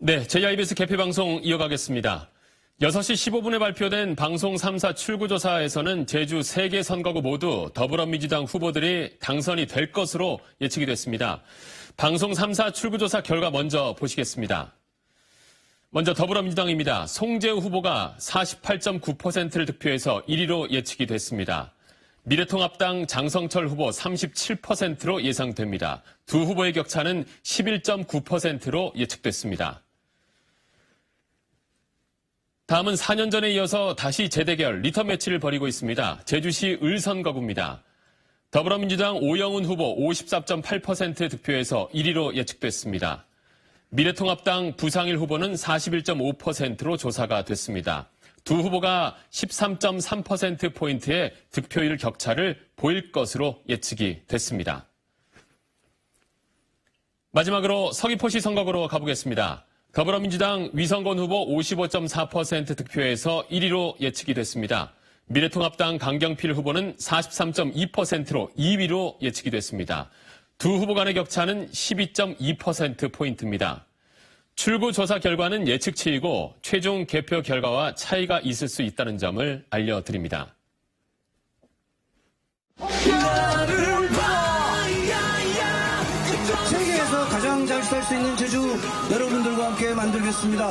네, JIBS 개폐방송 이어가겠습니다. 6시 15분에 발표된 방송 3사 출구조사에서는 제주 3개 선거구 모두 더불어민주당 후보들이 당선이 될 것으로 예측이 됐습니다. 방송 3사 출구조사 결과 먼저 보시겠습니다. 먼저 더불어민주당입니다. 송재우 후보가 48.9%를 득표해서 1위로 예측이 됐습니다. 미래통합당 장성철 후보 37%로 예상됩니다. 두 후보의 격차는 11.9%로 예측됐습니다. 다음은 4년 전에 이어서 다시 재대결 리턴 매치를 벌이고 있습니다. 제주시 을선거구입니다. 더불어민주당 오영훈 후보 54.8% 득표해서 1위로 예측됐습니다. 미래통합당 부상일 후보는 41.5%로 조사가 됐습니다. 두 후보가 13.3%포인트의 득표율 격차를 보일 것으로 예측이 됐습니다. 마지막으로 서귀포시 선거구로 가보겠습니다. 더불어민주당 위성건 후보 55.4% 득표해서 1위로 예측이 됐습니다. 미래통합당 강경필 후보는 43.2%로 2위로 예측이 됐습니다. 두 후보 간의 격차는 12.2%포인트입니다. 출구조사 결과는 예측치이고 최종 개표 결과와 차이가 있을 수 있다는 점을 알려드립니다. 세계에서 가장 잘 살 수 있는 제주 여러분들과 함께 만들겠습니다.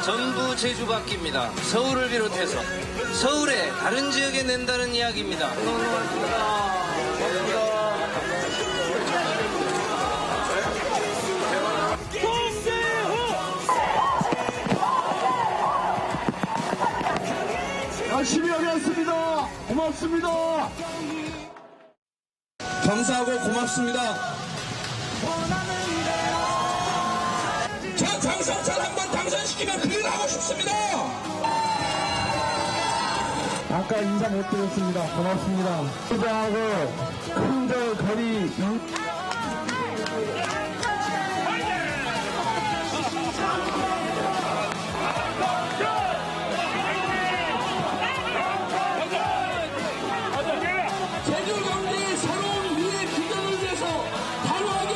전부 제주가 깁니다. 서울을 비롯해서 서울의 다른 지역에 낸다는 이야기입니다. 열심히 하겠습니다. 고맙습니다. 감사하고 고맙습니다. 저 장성철 한번 당선시키면 그일 하고 싶습니다. 아까 인사 못 드렸습니다. 고맙습니다. 후보하고 큰절 거리 제주 경제의 새로운 미래 기반을 위해서 바로하게.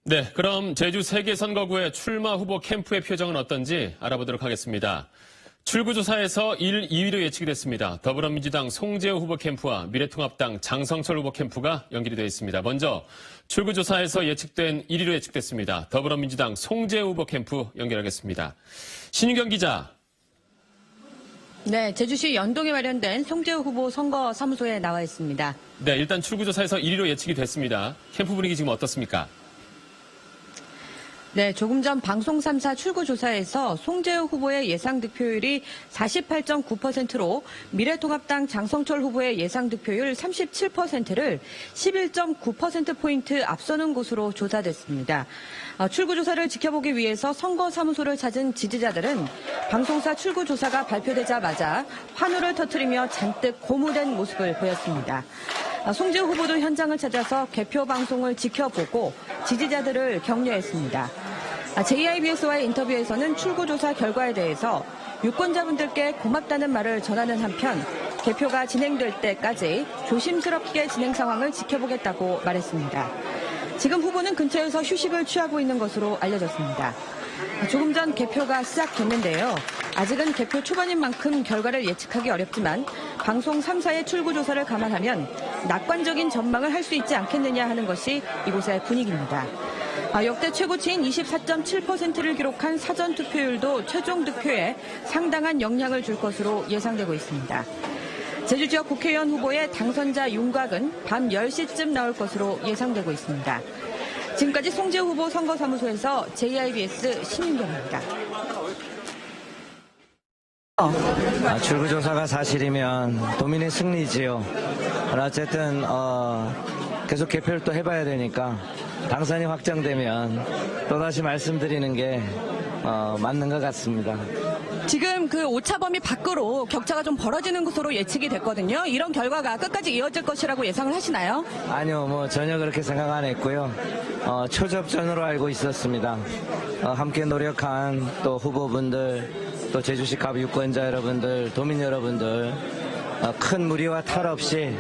네, 그럼 제주 3개 선거구의 출마 후보 캠프의 표정은 어떤지 알아보도록 하겠습니다. 출구조사에서 1, 2위로 예측이 됐습니다. 더불어민주당 송재우 후보 캠프와 미래통합당 장성철 후보 캠프가 연결이 되어 있습니다. 먼저 출구조사에서 예측된 1위로 예측됐습니다. 더불어민주당 송재우 후보 캠프 연결하겠습니다. 신유경 기자. 네, 제주시 연동에 마련된 송재우 후보 선거사무소에 나와 있습니다. 네, 일단 출구조사에서 1위로 예측이 됐습니다. 캠프 분위기 지금 어떻습니까? 네, 조금 전 방송 3사 출구조사에서 송재우 후보의 예상 득표율이 48.9%로 미래통합당 장성철 후보의 예상 득표율 37%를 11.9%포인트 앞서는 것으로 조사됐습니다. 출구조사를 지켜보기 위해서 선거사무소를 찾은 지지자들은 방송사 출구조사가 발표되자마자 환호를 터뜨리며 잔뜩 고무된 모습을 보였습니다. 송재우 후보도 현장을 찾아서 개표 방송을 지켜보고 지지자들을 격려했습니다. JIBS와의 인터뷰에서는 출구조사 결과에 대해서 유권자분들께 고맙다는 말을 전하는 한편 개표가 진행될 때까지 조심스럽게 진행 상황을 지켜보겠다고 말했습니다. 지금 후보는 근처에서 휴식을 취하고 있는 것으로 알려졌습니다. 조금 전 개표가 시작됐는데요. 아직은 개표 초반인 만큼 결과를 예측하기 어렵지만 방송 3사의 출구조사를 감안하면 낙관적인 전망을 할 수 있지 않겠느냐 하는 것이 이곳의 분위기입니다. 역대 최고치인 24.7%를 기록한 사전 투표율도 최종 득표에 상당한 영향을 줄 것으로 예상되고 있습니다. 제주 지역 국회의원 후보의 당선자 윤곽은 밤 10시쯤 나올 것으로 예상되고 있습니다. 지금까지 송재우 후보 선거사무소에서 JIBS 신윤경입니다. 출구조사가 사실이면 도민의 승리지요. 어쨌든 계속 개표를 또 해봐야 되니까 당선이 확정되면 또다시 말씀드리는 게 맞는 것 같습니다. 지금 그 오차범위 밖으로 격차가 좀 벌어지는 것으로 예측이 됐거든요. 이런 결과가 끝까지 이어질 것이라고 예상을 하시나요? 아니요, 전혀 그렇게 생각 안 했고요. 초접전으로 알고 있었습니다. 함께 노력한 또 후보분들, 또 제주시 갑 유권자 여러분들, 도민 여러분들, 큰 무리와 탈 없이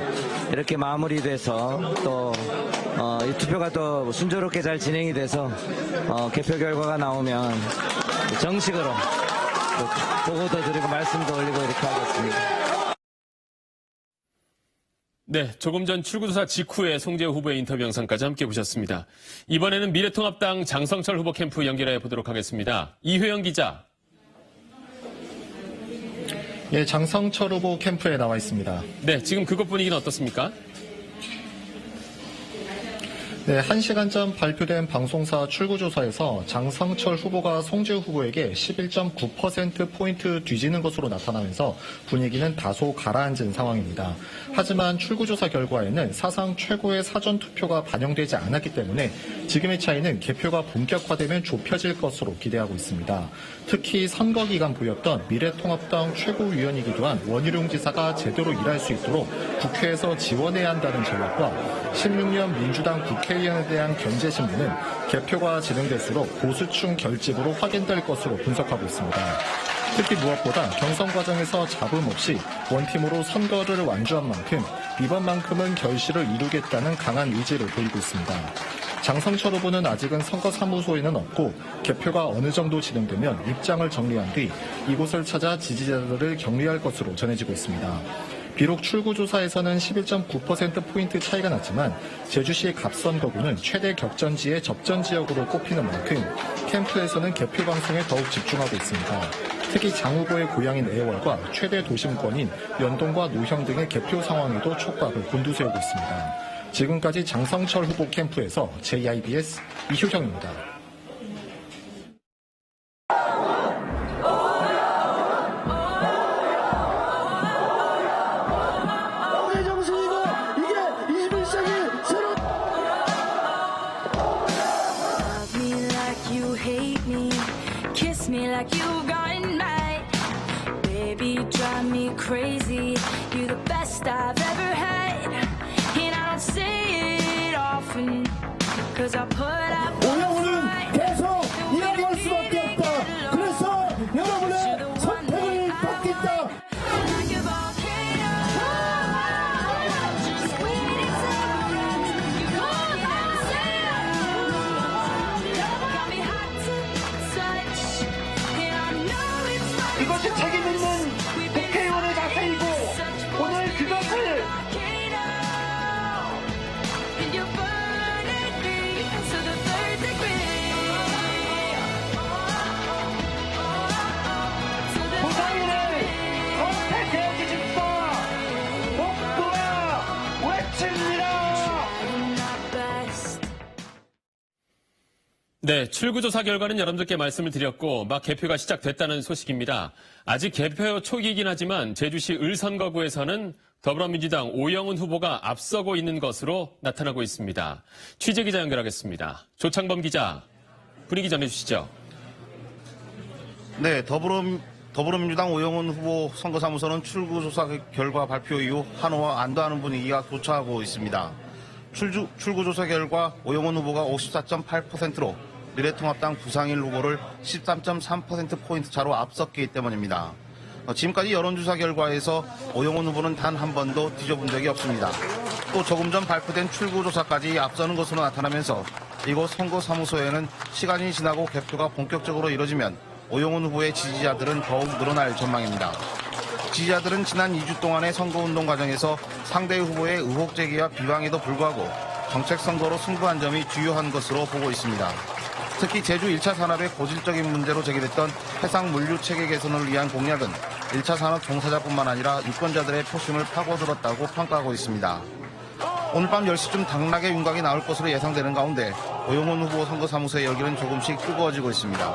이렇게 마무리돼서 또 이 투표가 또 순조롭게 잘 진행이 돼서 개표 결과가 나오면 정식으로 또 보고도 드리고 말씀도 올리고 이렇게 하겠습니다. 네, 조금 전 출구조사 직후에 송재우 후보의 인터뷰 영상까지 함께 보셨습니다. 이번에는 미래통합당 장성철 후보 캠프 연결해 보도록 하겠습니다. 이회영 기자. 예, 장성철 후보 캠프에 나와 있습니다. 네, 지금 그곳 분위기는 어떻습니까? 네, 1시간 전 발표된 방송사 출구조사에서 장성철 후보가 송재우 후보에게 11.9%포인트 뒤지는 것으로 나타나면서 분위기는 다소 가라앉은 상황입니다. 하지만 출구조사 결과에는 사상 최고의 사전투표가 반영되지 않았기 때문에 지금의 차이는 개표가 본격화되면 좁혀질 것으로 기대하고 있습니다. 특히 선거 기간 보였던 미래통합당 최고위원이기도 한 원희룡 지사가 제대로 일할 수 있도록 국회에서 지원해야 한다는 전략과 16년 민주당 국회의원에 대한 견제 심리는 개표가 진행될수록 보수층 결집으로 확인될 것으로 분석하고 있습니다. 특히 무엇보다 경선 과정에서 잡음 없이 원팀으로 선거를 완주한 만큼 이번만큼은 결실을 이루겠다는 강한 의지를 보이고 있습니다. 장성철 후보는 아직은 선거사무소에는 없고 개표가 어느 정도 진행되면 입장을 정리한 뒤 이곳을 찾아 지지자들을 격리할 것으로 전해지고 있습니다. 비록 출구조사에서는 11.9%포인트 차이가 났지만 제주시 갑선거구는 최대 격전지의 접전지역으로 꼽히는 만큼 캠프에서는 개표 방송에 더욱 집중하고 있습니다. 특히 장 후보의 고향인 애월과 최대 도심권인 연동과 노형 등의 개표 상황에도 촉각을 곤두세우고 있습니다. 지금까지 장성철 후보 캠프에서 JIBS 이효경입니다. Kiss me like you got mad. Baby, drive me crazy. You're the best I've ever had. And I don't say it often. Cause I put up 오영훈은 계속 이야기할 수밖에 없다. 그래서 여러분의 선택을 받겠다. like a volcano. Just waiting to you got me hot to touch. And I know it's right. 이것이 책임 있는 국회의원의 자세이고 오늘 그것을 부상인을 선택해 주십사 목도와 외칩니다. 네, 출구조사 결과는 여러분들께 말씀을 드렸고 막 개표가 시작됐다는 소식입니다. 아직 개표 초기이긴 하지만 제주시 을선거구에서는 더불어민주당 오영훈 후보가 앞서고 있는 것으로 나타나고 있습니다. 취재기자 연결하겠습니다. 조창범 기자, 분위기 전해주시죠. 네, 더불어민주당 오영훈 후보 선거사무소는 출구조사 결과 발표 이후 환호와 안도하는 분위기가 교차하고 있습니다. 출구조사 결과 오영훈 후보가 54.8%로 미래통합당 부상일 후보를 13.3%포인트 차로 앞섰기 때문입니다. 지금까지 여론조사 결과에서 오영훈 후보는 단 한 번도 뒤져본 적이 없습니다. 또 조금 전 발표된 출구조사까지 앞서는 것으로 나타나면서 이곳 선거사무소에는 시간이 지나고 개표가 본격적으로 이뤄지면 오영훈 후보의 지지자들은 더욱 늘어날 전망입니다. 지지자들은 지난 2주 동안의 선거운동 과정에서 상대 후보의 의혹 제기와 비방에도 불구하고 정책 선거로 승부한 점이 주요한 것으로 보고 있습니다. 특히 제주 1차 산업의 고질적인 문제로 제기됐던 해상 물류 체계 개선을 위한 공약은 1차 산업 종사자뿐만 아니라 유권자들의 표심을 파고들었다고 평가하고 있습니다. 오늘 밤 10시쯤 당락의 윤곽이 나올 것으로 예상되는 가운데 오영훈 후보 선거사무소의 열기는 조금씩 뜨거워지고 있습니다.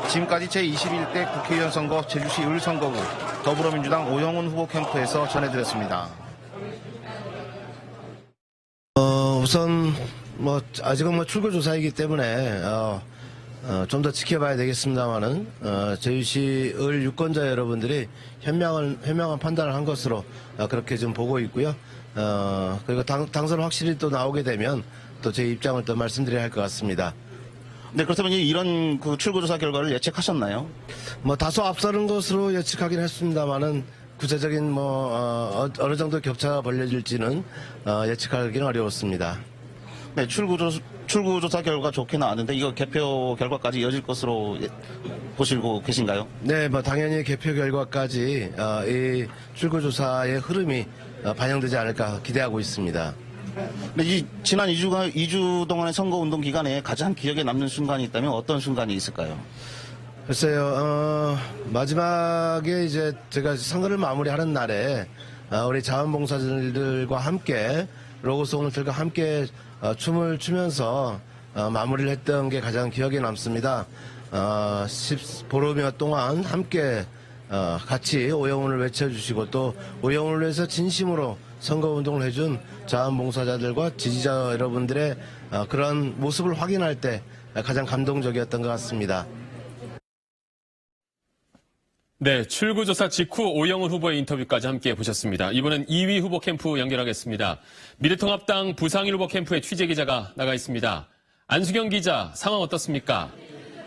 지금까지 제21대 국회의원 선거 제주시 을선거구 더불어민주당 오영훈 후보 캠프에서 전해드렸습니다. 우선 아직은 출구조사이기 때문에 좀 더 지켜봐야 되겠습니다만은 제주시 을 유권자 여러분들이 현명한 판단을 한 것으로 그렇게 좀 보고 있고요. 그리고 당선 확실히 또 나오게 되면 또 제 입장을 또 말씀드려야 할 것 같습니다. 네, 그렇다면 이런 그 출구조사 결과를 예측하셨나요? 다소 앞서는 것으로 예측하긴 했습니다만은 구체적인 어느 정도 격차가 벌려질지는 예측하기는 어려웠습니다. 네, 출구조사 결과 좋게 나왔는데 이거 개표 결과까지 이어질 것으로 보시고 계신가요? 네, 당연히 개표 결과까지 이 출구조사의 흐름이 반영되지 않을까 기대하고 있습니다. 근데 지난 2주 동안의 선거운동 기간에 가장 기억에 남는 순간이 있다면 어떤 순간이 있을까요? 글쎄요, 마지막에 이제 제가 선거를 마무리하는 날에 우리 자원봉사자들과 함께 로고송들과 함께 춤을 추면서 마무리를 했던 게 가장 기억에 남습니다. 보름여 동안 함께 같이 오영훈을 외쳐주시고 또 오영훈을 위해서 진심으로 선거운동을 해준 자원봉사자들과 지지자 여러분들의 그런 모습을 확인할 때 가장 감동적이었던 것 같습니다. 네, 출구조사 직후 오영훈 후보의 인터뷰까지 함께 보셨습니다. 이번엔 2위 후보 캠프 연결하겠습니다. 미래통합당 부상일 후보 캠프의 취재기자가 나가 있습니다. 안수경 기자, 상황 어떻습니까?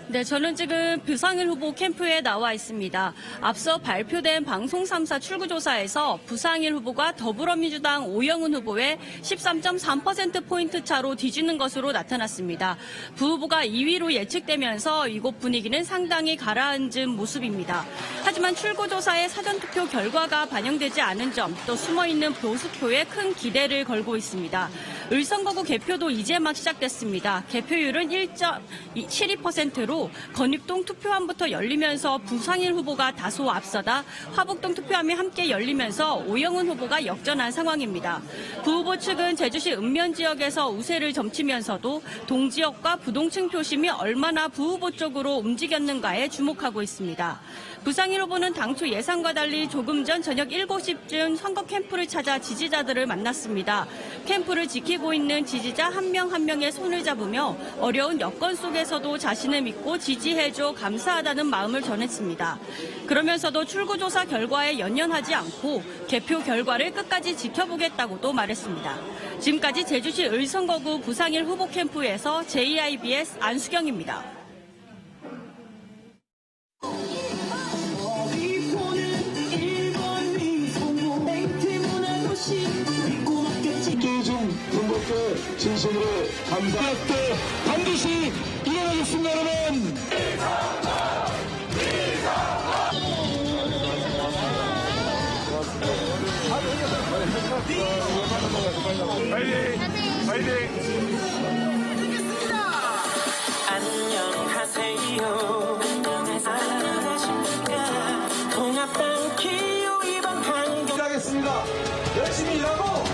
네, 저는 지금 부상일 후보 캠프에 나와 있습니다. 앞서 발표된 방송 3사 출구조사에서 부상일 후보가 더불어민주당 오영훈 후보의 13.3%포인트 차로 뒤지는 것으로 나타났습니다. 부 후보가 2위로 예측되면서 이곳 분위기는 상당히 가라앉은 모습입니다. 하지만 출구조사의 사전투표 결과가 반영되지 않은 점, 또 숨어있는 보수표에 큰 기대를 걸고 있습니다. 을선거구 개표도 이제 막 시작됐습니다. 개표율은 1.72%로 건익동 투표함부터 열리면서 부상일 후보가 다소 앞서다 화북동 투표함이 함께 열리면서 오영훈 후보가 역전한 상황입니다. 부 후보 측은 제주시 읍면 지역에서 우세를 점치면서도 동지역과 부동층 표심이 얼마나 부 후보 쪽으로 움직였는가에 주목하고 있습니다. 부상일 후보는 당초 예상과 달리 조금 전 저녁 7시쯤 선거 캠프를 찾아 지지자들을 만났습니다. 캠프를 지키고 있는 지지자 한 명 한 명의 손을 잡으며 어려운 여건 속에서도 자신을 믿고 지지해줘 감사하다는 마음을 전했습니다. 그러면서도 출구조사 결과에 연연하지 않고 개표 결과를 끝까지 지켜보겠다고도 말했습니다. 지금까지 제주시 을선거구 부상일 후보 캠프에서 JIBS 안수경입니다. 진심으로 감사할 반드시 일어나겠습니다, 여러분. 안녕하세요. 안녕하십니까. 통합당 기호 2번 한경. 하겠습니다. 열심히 일하고.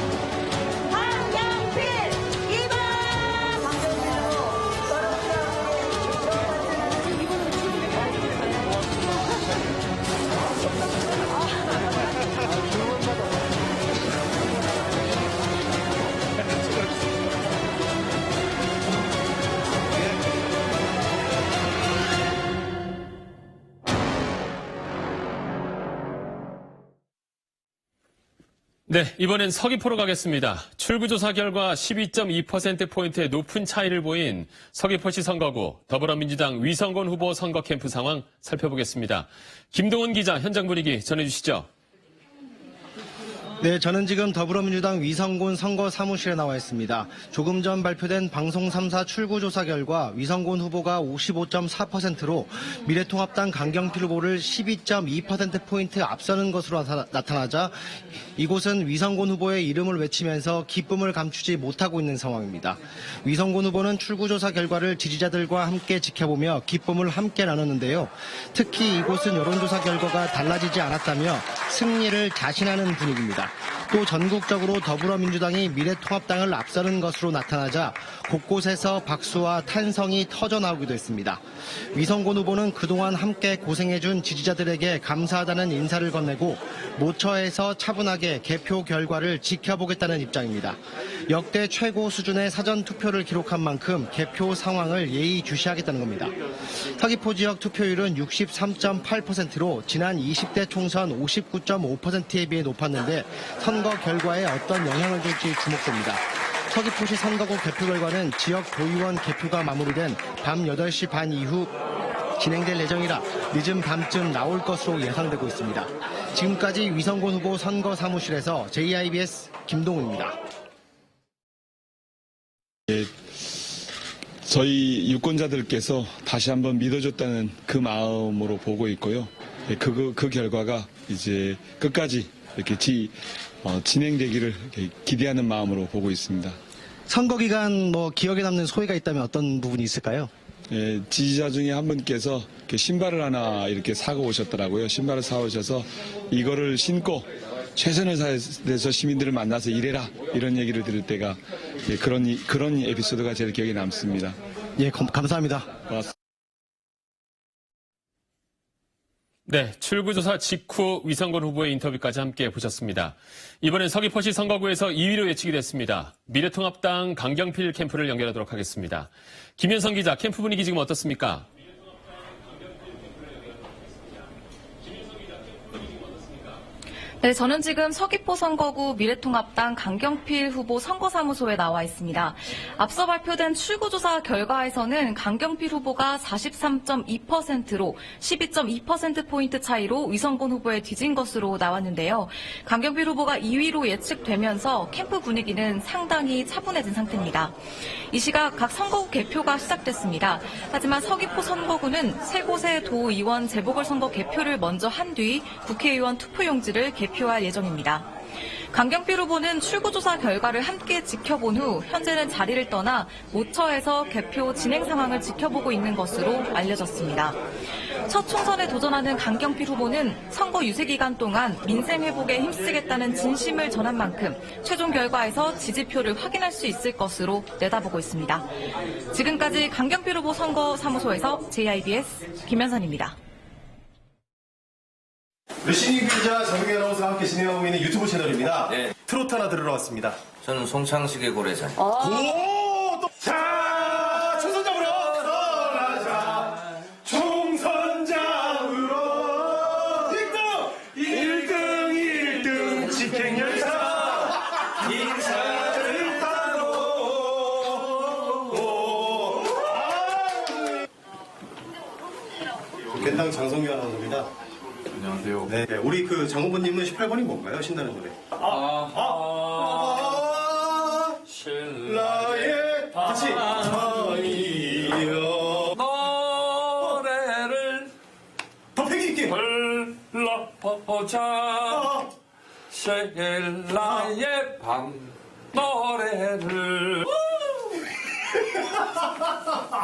네, 이번엔 서귀포로 가겠습니다. 출구조사 결과 12.2%포인트의 높은 차이를 보인 서귀포시 선거구 더불어민주당 위성곤 후보 선거 캠프 상황 살펴보겠습니다. 김동훈 기자 현장 분위기 전해주시죠. 네, 저는 지금 더불어민주당 위성곤 선거 사무실에 나와 있습니다. 조금 전 발표된 방송 3사 출구조사 결과 위성곤 후보가 55.4%로 미래통합당 강경필 후보를 12.2%포인트 앞서는 것으로 나타나자 이곳은 위성곤 후보의 이름을 외치면서 기쁨을 감추지 못하고 있는 상황입니다. 위성곤 후보는 출구조사 결과를 지지자들과 함께 지켜보며 기쁨을 함께 나눴는데요. 특히 이곳은 여론조사 결과가 달라지지 않았다며 승리를 자신하는 분위기입니다. 또 전국적으로 더불어민주당이 미래통합당을 앞서는 것으로 나타나자 곳곳에서 박수와 탄성이 터져나오기도 했습니다. 위성곤 후보는 그동안 함께 고생해준 지지자들에게 감사하다는 인사를 건네고 모처에서 차분하게 개표 결과를 지켜보겠다는 입장입니다. 역대 최고 수준의 사전투표를 기록한 만큼 개표 상황을 예의주시하겠다는 겁니다. 서귀포 지역 투표율은 63.8%로 지난 20대 총선 59.5%에 비해 높았는데 선거 결과에 어떤 영향을 줄지 주목됩니다. 서귀포시 선거구 개표 결과는 지역 도의원 개표가 마무리된 밤 8시 반 이후 진행될 예정이라 늦은 밤쯤 나올 것으로 예상되고 있습니다. 지금까지 위성곤 후보 선거 사무실에서 JIBS 김동우입니다. 저희 유권자들께서 다시 한번 믿어줬다는 그 마음으로 보고 있고요. 그 결과가 이제 끝까지 이렇게 진행되기를 이렇게 기대하는 마음으로 보고 있습니다. 선거 기간 기억에 남는 소회가 있다면 어떤 부분이 있을까요? 지지자 중에 한 분께서 신발을 하나 이렇게 사고 오셨더라고요. 신발을 사오셔서 이거를 신고 최선을 다해서 시민들을 만나서 일해라 이런 얘기를 들을 때가 그런 에피소드가 제일 기억에 남습니다. 예, 감사합니다. 고맙습니다. 네, 출구조사 직후 위성곤 후보의 인터뷰까지 함께 보셨습니다. 이번엔 서귀포시 선거구에서 2위로 예측이 됐습니다. 미래통합당 강경필 캠프를 연결하도록 하겠습니다. 김현성 기자, 캠프 분위기 지금 어떻습니까? 네, 저는 지금 서귀포 선거구 미래통합당 강경필 후보 선거사무소에 나와 있습니다. 앞서 발표된 출구조사 결과에서는 강경필 후보가 43.2%로 12.2%포인트 차이로 위성곤 후보에 뒤진 것으로 나왔는데요. 강경필 후보가 2위로 예측되면서 캠프 분위기는 상당히 차분해진 상태입니다. 이 시각 각 선거구 개표가 시작됐습니다. 하지만 서귀포 선거구는 세 곳의 도의원 재보궐선거 개표를 먼저 한 뒤 국회의원 투표용지를 개표할 예정입니다. 강경필 후보는 출구조사 결과를 함께 지켜본 후 현재는 자리를 떠나 모처에서 개표 진행 상황을 지켜보고 있는 것으로 알려졌습니다. 첫 총선에 도전하는 강경필 후보는 선거 유세 기간 동안 민생 회복에 힘쓰겠다는 진심을 전한 만큼 최종 결과에서 지지표를 확인할 수 있을 것으로 내다보고 있습니다. 지금까지 강경필 후보 선거사무소에서 JIBS 김현선입니다. 우리 신익 기자, 정규 아나운서와 함께 진행하고 있는 유튜브 채널입니다. 네. 트로트 하나 들으러 왔습니다. 저는 송창식의 고래상. 자, 총선 잡으러 떠나자. 총선 잡으러 1등 직행열차 인사를 타고 국회당 장성규 아나운서입니다. 안녕하세요. 네, 우리 장 후보님은 18번이 뭔가요? 신나는 노래. 신라의 다시 아니여 노래를 더 패기 있게 불러보자. 신라의 밤 노래를.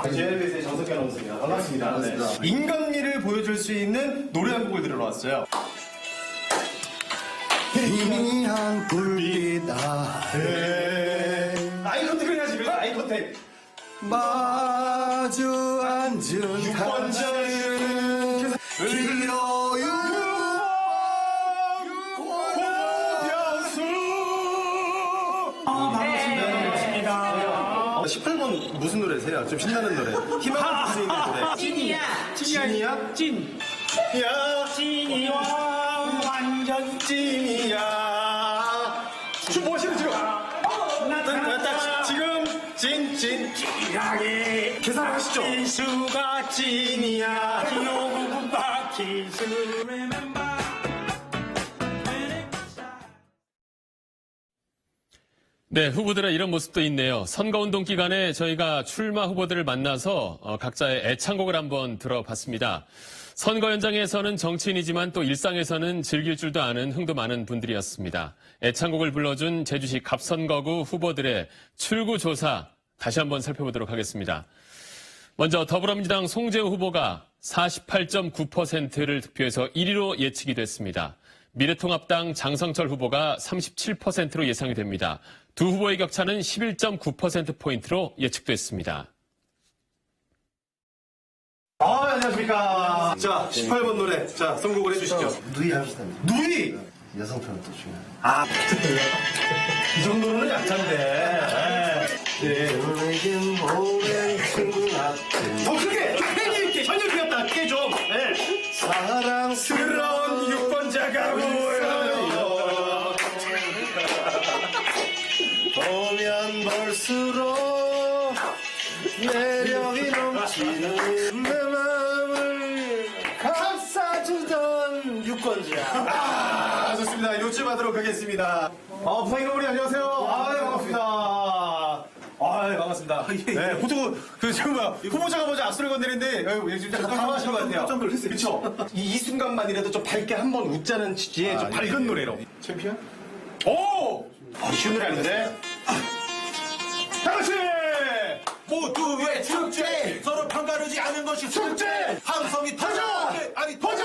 JIBS의 정석기 아나운서입니다. 반갑습니다. 네. 인간미를 보여줄 수 있는 노래 한 곡을 들으러 왔어요. 희미한 불빛 아래 아이 컨택을 해야지. 그래, 아이 컨택. 마주 앉은 유권자는 길어요 반갑습니다. 18번 무슨 노래세요? 좀 신나는 노래. 희망을 줄 수 있는 노래. 찐이야. 찐이야? 찐. 야, 찐이야. 완전 찐이야. 지금 뭐 하시는 지금? 딱 지금 찐. 찐하게 계산하시죠. 기수가 찐이야. 기호구가 기수. 네, 후보들의 이런 모습도 있네요. 선거운동 기간에 저희가 출마 후보들을 만나서 각자의 애창곡을 한번 들어봤습니다. 선거 현장에서는 정치인이지만 또 일상에서는 즐길 줄도 아는 흥도 많은 분들이었습니다. 애창곡을 불러준 제주시 갑선거구 후보들의 출구조사 다시 한번 살펴보도록 하겠습니다. 먼저 더불어민주당 송재우 후보가 48.9%를 득표해서 1위로 예측이 됐습니다. 미래통합당 장성철 후보가 37%로 예상이 됩니다. 두 후보의 격차는 11.9%포인트로 예측됐습니다. 안녕하십니까. 자, 18번 노래. 자, 선곡을 해주시죠. 누이 합시다. 누이! 여성 표현 또 중요해. 이 정도로는 약한데. 네. 더 크게! 패기 있게! 현역 피었다! 크게 좀! 네. 사랑스러운 유권자가 보여요. 보면 볼수록 매력이 넘치는 내 마음을 감싸주던 유권자 좋습니다. 요즘하도록 하겠습니다. 부상인 후보님 안녕하세요. 반갑습니다. 반갑습니다. 네, 보통 지금 후보자가 먼저 앞서를 건드리는데 지금 잠깐 당황하신 것 같아요. 좀 놀랐어요. 그렇죠. 이 순간만이라도 좀 밝게 한번 웃자는 취지의 좀 밝은 노래로. 챔피언? 오! 쉬운 노래 아닌데? 다 같이! 모두의 축제! 서로 편가르지 않은 것이 축제! 함성이 터져! 아니 퍼져!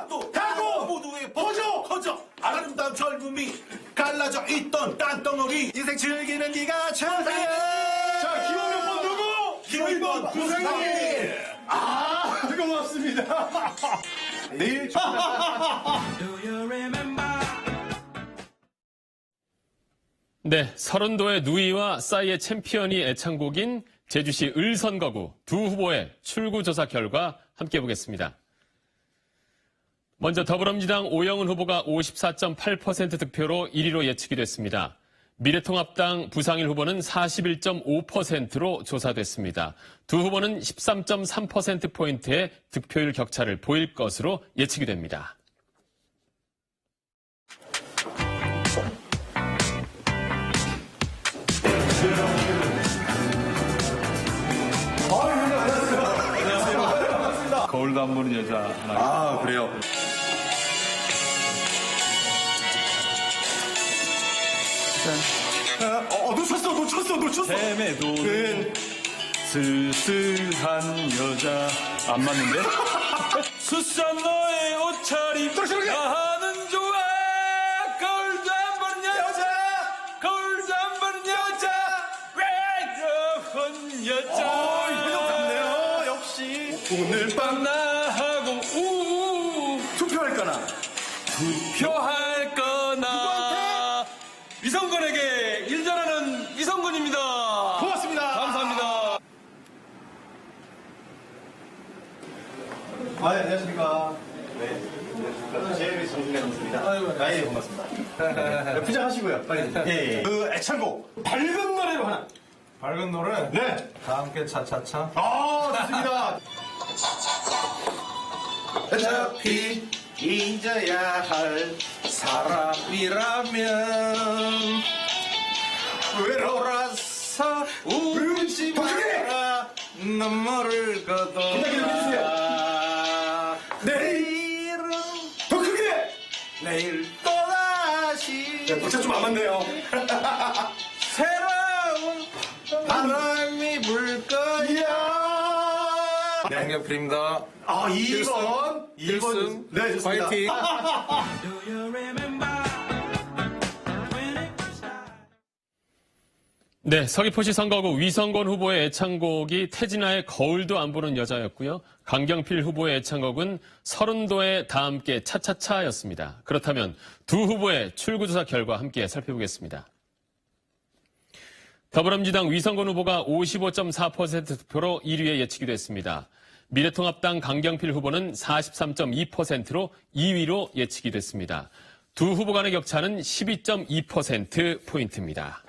또 가고! 모두의 퍼져! 커져! 아름다운 젊음이 갈라져 있던 땅덩어리 인생 즐기는 네가 최고야! 자, 기호 몇 번 누구? 기호 1번 부상님! 고맙습니다. 내일 네, 서른도의 누이와 싸이의 챔피언이 애창곡인 제주시 을선거구 두 후보의 출구조사 결과 함께 보겠습니다. 먼저 더불어민주당 오영훈 후보가 54.8% 득표로 1위로 예측이 됐습니다. 미래통합당 부상일 후보는 41.5%로 조사됐습니다. 두 후보는 13.3%포인트의 득표율 격차를 보일 것으로 예측이 됩니다. 거울도 안 보는 여자 하나. 그래요. 놓쳤어. 헤매도는 쓸쓸한 여자 안 맞는데? 수산 너의 옷차림 나는 좋아 거울도 안 보는 여자 거울도 안 보는 여자 외로운 여자 이거 같네요. 역시 오늘 밤 나하고 투표할까나? 투표할 거나 위성군에게 일전하는 위성군입니다. 고맙습니다. 감사합니다. 안녕하십니까. 네. JBS 정준현입니다. 예, 고맙습니다. 부장하시고요. 빨리. 예. 그 애창곡 밝은 노래로 하나. 밝은 노래? 네. 다 함께 차차차. 좋습니다. 어차피 잊어야 할 사람이라면 외로워서 울지 마라 눈물을 거둬라 내일은 더 크게! 내일 또다시 박자 좀 안 맞네요. 새로운 바람이 불 거야 양경필입니다. 2번. 1승. 네, 좋습니다. 파이팅. 네, 서귀포시 선거구 위성곤 후보의 애창곡이 태진아의 거울도 안 보는 여자였고요. 강경필 후보의 애창곡은 서른도의 다 함께 차차차였습니다. 그렇다면 두 후보의 출구조사 결과 함께 살펴보겠습니다. 더불어민주당 위성곤 후보가 55.4% 득표로 1위에 예측이 됐습니다. 미래통합당 강경필 후보는 43.2%로 2위로 예측이 됐습니다. 두 후보 간의 격차는 12.2%포인트입니다.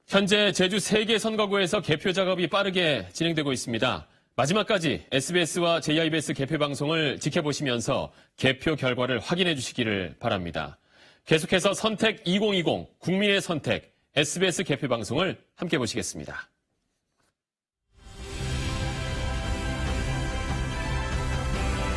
현재 제주 3개 선거구에서 개표 작업이 빠르게 진행되고 있습니다. 마지막까지 SBS와 JIBS 개표 방송을 지켜보시면서 개표 결과를 확인해 주시기를 바랍니다. 계속해서 선택 2020 국민의 선택 SBS 개표 방송을 함께 보시겠습니다.